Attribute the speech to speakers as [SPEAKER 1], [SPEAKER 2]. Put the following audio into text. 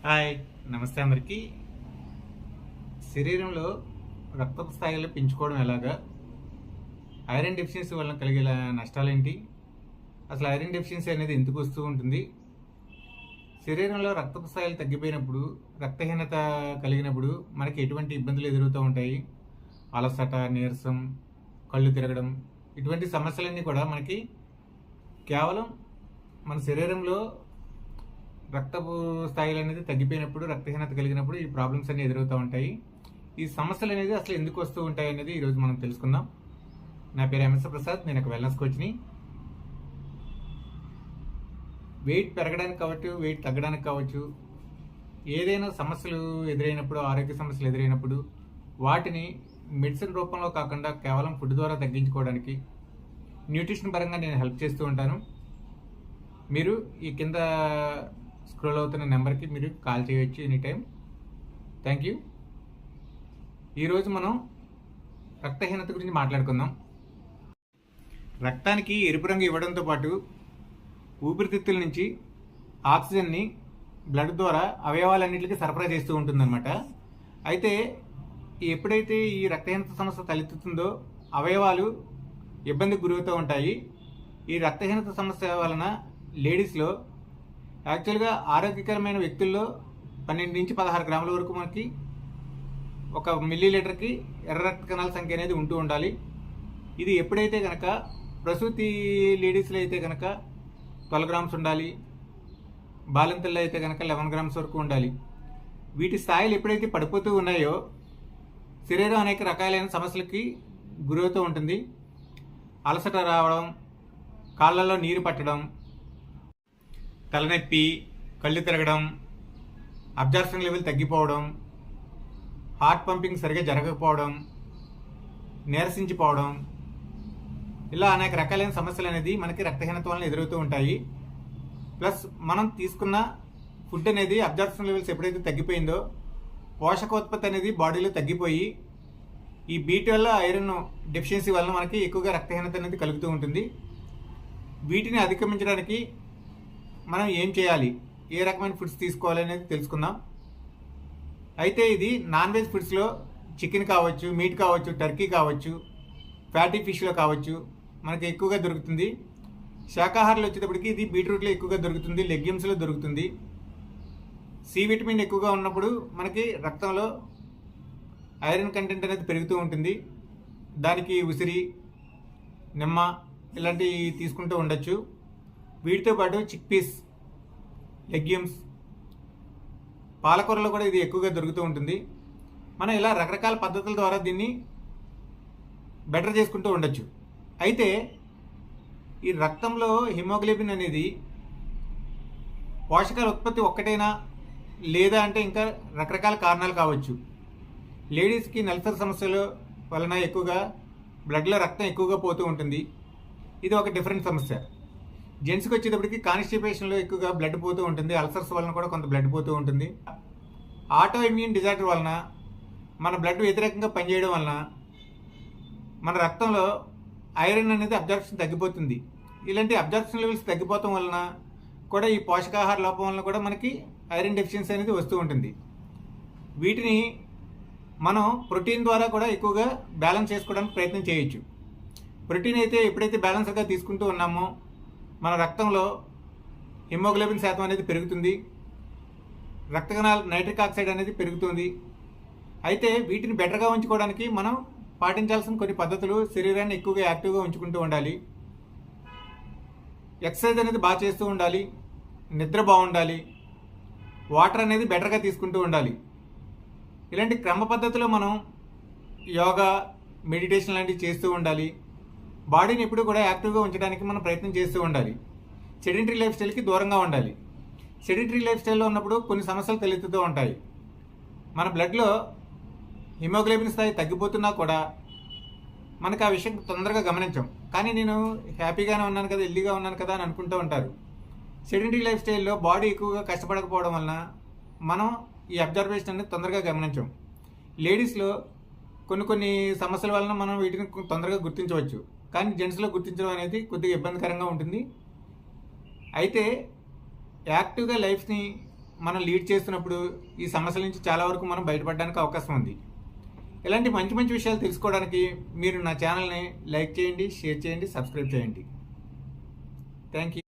[SPEAKER 1] Hi, నమస్తే అందరికీ. శరీరంలో రక్తపు స్థాయిలు పెంచుకోవడం ఎలాగా, ఐరన్ డెఫిషియన్సీ వలన కలిగే నష్టాలేంటి, అసలు ఐరన్ డెఫిషియన్సీ అనేది ఎందుకు వస్తూ ఉంటుంది, శరీరంలో రక్తపు స్థాయిలు తగ్గిపోయినప్పుడు, రక్తహీనత కలిగినప్పుడు మనకి ఎటువంటి ఇబ్బందులు ఎదురవుతూ ఉంటాయి, అలసట, నీరసం, కళ్ళు తిరగడం, ఇటువంటి సమస్యలన్నీ కూడా మనకి కేవలం మన శరీరంలో రక్తపు స్థాయిలు అనేది తగ్గిపోయినప్పుడు, రక్తహీనత కలిగినప్పుడు ఈ ప్రాబ్లమ్స్ అన్ని ఎదురవుతూ ఉంటాయి. ఈ సమస్యలు అనేది అసలు ఎందుకు వస్తూ ఉంటాయి అనేది ఈరోజు మనం తెలుసుకుందాం. నా పేరు ఎంఎస్ ప్రసాద్, నేను ఒక వెల్నెస్ కోచ్ని. వెయిట్ పెరగడానికి కావచ్చు, వెయిట్ తగ్గడానికి కావచ్చు, ఏదైనా సమస్యలు ఎదురైనప్పుడు, ఆరోగ్య సమస్యలు ఎదురైనప్పుడు వాటిని మెడిసిన్ రూపంలో కాకుండా కేవలం ఫుడ్ ద్వారా తగ్గించుకోవడానికి న్యూట్రిషన్ పరంగా నేను హెల్ప్ చేస్తూ ఉంటాను. మీరు ఈ కింద స్క్రోల్ అవుతున్న నెంబర్కి మీరు కాల్ చేయవచ్చు ఎనీ టైం. Thank you. ఈరోజు మనం రక్తహీనత గురించి మాట్లాడుకుందాం. రక్తానికి ఎరుపు రంగు ఇవ్వడంతో పాటు ఊపిరితిత్తుల నుంచి ఆక్సిజన్ని బ్లడ్ ద్వారా అవయవాలన్నింటికి సరఫరా చేస్తూ ఉంటుందన్నమాట. అయితే ఎప్పుడైతే ఈ రక్తహీనత సమస్య తలెత్తుతుందో అవయవాలు ఇబ్బందికి గురవుతూ ఉంటాయి. ఈ రక్తహీనత సమస్య వలన లేడీస్లో యాక్చువల్గా ఆరోగ్యకరమైన వ్యక్తుల్లో 12 నుంచి 16 గ్రాముల వరకు మనకి ఒక మిల్లీ లీటర్కి ఎర్ర రక్త కణాల సంఖ్య అనేది ఉంటూ ఉండాలి. ఇది ఎప్పుడైతే కనుక ప్రసూతి లేడీస్లో అయితే కనుక 12 గ్రామ్స్ ఉండాలి, బాలింతల్లో అయితే కనుక 11 గ్రామ్స్ వరకు ఉండాలి. వీటి స్థాయిలు ఎప్పుడైతే పడిపోతూ ఉన్నాయో శరీరం అనేక రకాలైన సమస్యలకి గురవుతూ ఉంటుంది. అలసట రావడం, కాళ్ళల్లో నీరు పట్టడం, తలనొప్పి, కళ్ళు తిరగడం, అబ్జార్ప్షన్ లెవెల్ తగ్గిపోవడం, హార్ట్ పంపింగ్ సరిగా జరగకపోవడం, నీరసించిపోవడం, ఇలా అనేక రకాలైన సమస్యలు అనేది మనకి రక్తహీనత వలన ఎదురవుతూ ఉంటాయి. ప్లస్ మనం తీసుకున్న ఫుడ్ అనేది అబ్జార్ప్షన్ లెవెల్స్ ఎప్పుడైతే తగ్గిపోయిందో పోషకోత్పత్తి అనేది బాడీలో తగ్గిపోయి ఈ B12 ఐరన్ డెఫిషియన్సీ వలన మనకి ఎక్కువగా రక్తహీనత అనేది కలుగుతూ ఉంటుంది. వీటిని అధిగమించడానికి మనం ఏం చేయాలి, ఏ రకమైన ఫుడ్స్ తీసుకోవాలి అనేది తెలుసుకుందాం. అయితే ఇది నాన్ వెజ్ ఫుడ్స్లో చికెన్ కావచ్చు, మీట్ కావచ్చు, టర్కీ కావచ్చు, ఫ్యాటీ ఫిష్లో కావచ్చు మనకి ఎక్కువగా దొరుకుతుంది. శాకాహారాలు వచ్చేటప్పటికి ఇది బీట్రూట్లో ఎక్కువగా దొరుకుతుంది, లెగ్యూమ్స్లో దొరుకుతుంది. సి విటమిన్ ఎక్కువగా ఉన్నప్పుడు మనకి రక్తంలో ఐరన్ కంటెంట్ అనేది పెరుగుతూ ఉంటుంది. దానికి ఉసిరి, నిమ్మ ఇలాంటివి తీసుకుంటూ ఉండొచ్చు. వీటితో పాటు చిక్ పీస్, లెగ్యూమ్స్, పాలకూరలో కూడా ఇది ఎక్కువగా దొరుకుతూ ఉంటుంది. మనం ఇలా రకరకాల పద్ధతుల ద్వారా దీన్ని బెటర్ చేసుకుంటూ ఉండొచ్చు. అయితే ఈ రక్తంలో హిమోగ్లోబిన్ అనేది పోషకాల ఉత్పత్తి ఒక్కటైనా లేదా అంటే ఇంకా రకరకాల కారణాలు కావచ్చు. లేడీస్కి నెలసరి సమస్యల వలన ఎక్కువగా బ్లడ్లో రక్తం ఎక్కువగా పోతూ ఉంటుంది. ఇది ఒక డిఫరెంట్ సమస్య. జెంట్స్కి వచ్చేటప్పటికి కాన్స్టిపేషన్లో ఎక్కువగా బ్లడ్ పోతూ ఉంటుంది. అల్సర్స్ వలన కూడా కొంత బ్లడ్ పోతూ ఉంటుంది. ఆటో ఇమ్యూన్ డిజార్డర్ వలన మన బ్లడ్ వ్యతిరేకంగా పనిచేయడం వలన మన రక్తంలో ఐరన్ అనేది అబ్జార్ప్షన్ తగ్గిపోతుంది. ఇలాంటి అబ్జార్ప్షన్ లెవెల్స్ తగ్గిపోవడం వలన కూడా ఈ పోషకాహార లోపం వలన కూడా మనకి ఐరన్ డెఫిషియన్సీ అనేది వస్తూ ఉంటుంది. వీటిని మనం ప్రోటీన్ ద్వారా కూడా ఎక్కువగా బ్యాలెన్స్ చేసుకోవడానికి ప్రయత్నం చేయొచ్చు. ప్రోటీన్ అయితే ఎప్పుడైతే బ్యాలెన్స్గా తీసుకుంటూ ఉన్నామో మన రక్తంలో హిమోగ్లోబిన్ శాతం అనేది పెరుగుతుంది, రక్త కణాలు నైట్రిక్ ఆక్సైడ్ అనేది పెరుగుతుంది. అయితే వీటిని బెటర్గా ఉంచుకోవడానికి మనం పాటించాల్సిన కొన్ని పద్ధతులు, శరీరాన్ని ఎక్కువగా యాక్టివ్గా ఉంచుకుంటూ ఉండాలి, ఎక్సర్సైజ్ అనేది బాగా చేస్తూ ఉండాలి, నిద్ర బాగుండాలి, వాటర్ అనేది బెటర్గా తీసుకుంటూ ఉండాలి. ఇలాంటి క్రమ పద్ధతిలో మనం యోగా, మెడిటేషన్ లాంటివి చేస్తూ ఉండాలి. బాడీని ఎప్పుడు కూడా యాక్టివ్గా ఉంచడానికి మనం ప్రయత్నం చేస్తూ ఉండాలి. సెడెంటరీ లైఫ్ స్టైల్కి దూరంగా ఉండాలి. సెడెంటరీ లైఫ్ స్టైల్లో ఉన్నప్పుడు కొన్ని సమస్యలు తలెత్తుతూ ఉంటాయి. మన బ్లడ్లో హిమోగ్లోబిన్ స్థాయి తగ్గిపోతున్నా కూడా మనకు ఆ విషయం తొందరగా గమనించాం. కానీ నేను హ్యాపీగానే ఉన్నాను కదా, హెల్దీగా ఉన్నాను కదా అని అనుకుంటూ ఉంటారు. సెడెంటరీ లైఫ్ స్టైల్లో బాడీ ఎక్కువగా కష్టపడకపోవడం వలన మనం ఈ అబ్జర్వేషన్ అనేది తొందరగా గమనించాం. లేడీస్లో కొన్ని సమస్యల వలన మనం వీటిని తొందరగా గుర్తించవచ్చు. కానీ జెంట్స్లో గుర్తించడం అనేది కొద్దిగా ఇబ్బందికరంగా ఉంటుంది. అయితే యాక్టివ్గా లైఫ్ని మనం లీడ్ చేస్తున్నప్పుడు ఈ సమస్యల నుంచి చాలా వరకు మనం బయటపడడానికి అవకాశం ఉంది. ఇలాంటి మంచి మంచి విషయాలు తెలుసుకోవడానికి మీరు నా ఛానల్ని లైక్ చేయండి, షేర్ చేయండి, సబ్స్క్రైబ్ చేయండి. Thank you.